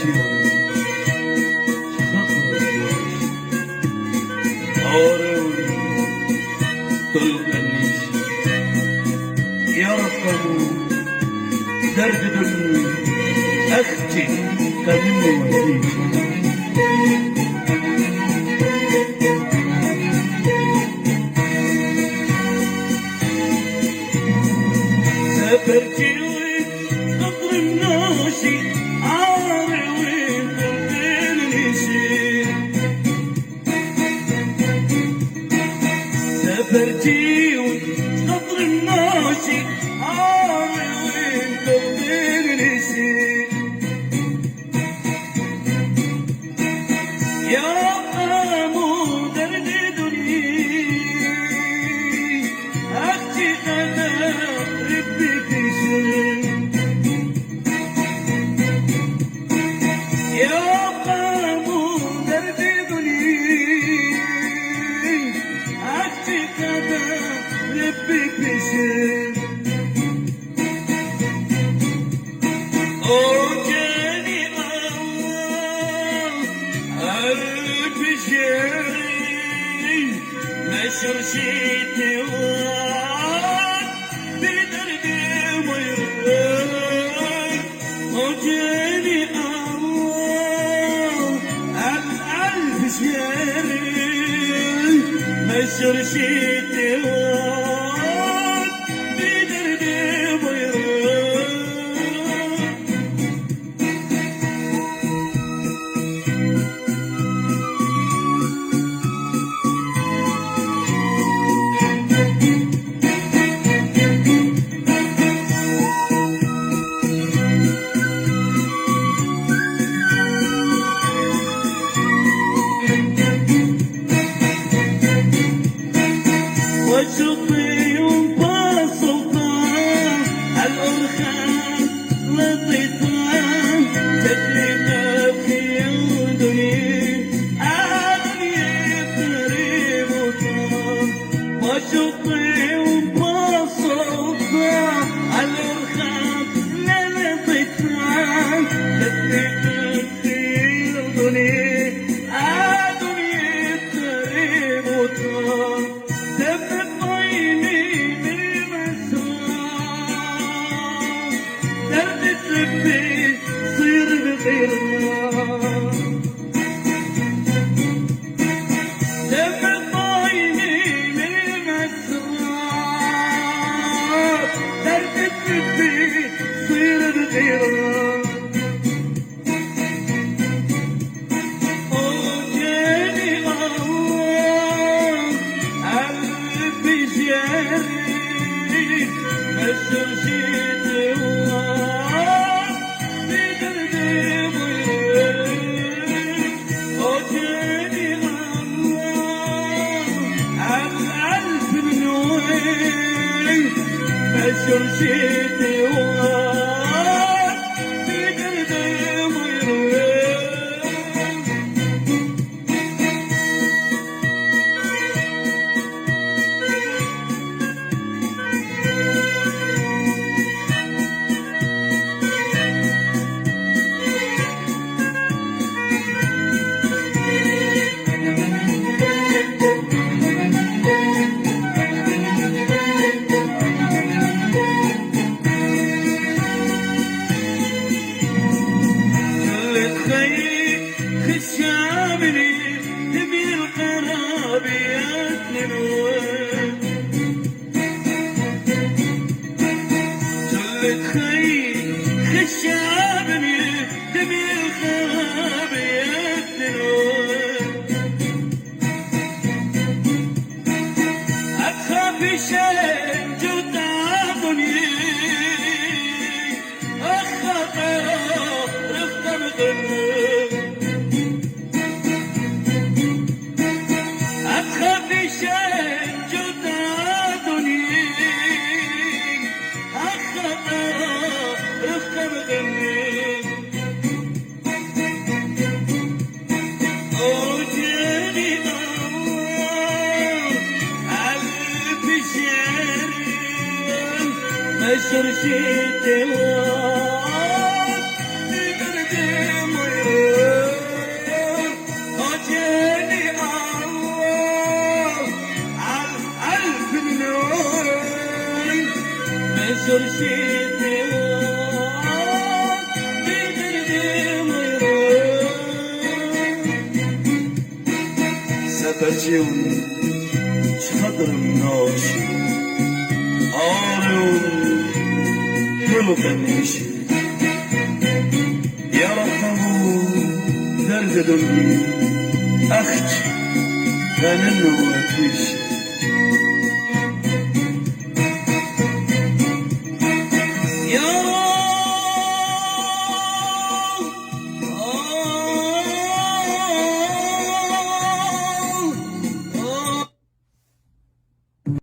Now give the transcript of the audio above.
يوم خطوة عوري تلقني يرقم دردد أختي كلمة وديك سافرتي قطر الناشي عاري وقلبي سافرتي قطر الناشي عاري وقلبي يا قامو درددني أختي أنا ربك يا قامو درددني أختي أنا ربك أوجاني ألف شعري نشر شيتي بدردي ويران أوجاني ألف شعري نشر شيتي بدردي ويران وشطي وبسلطان الأرخان لطيطان تكلينا في الدنيا قريب وطان وشطي وبسلطان الأرخان لطيطان تكلينا في الدنيا قريب وطان صير بغيرنا دم الطايني من المسرات درد الدبي صير بغيرنا وجاني الله ألف جاري أشر شيتي شرشيتي وغار في قلبي خشامني تبي القرابيات للوين جلت خي خشامني تبي القرابيات للوين أخاف شيء جدادني أخاف رفض بغني شرشيتي وقت في قلبي ميرون أجاني الله عالف منون بزر شيتي سبتيون شخضر النوش آلون كل غنيش يا ربه درد دني أخت فنن وفيش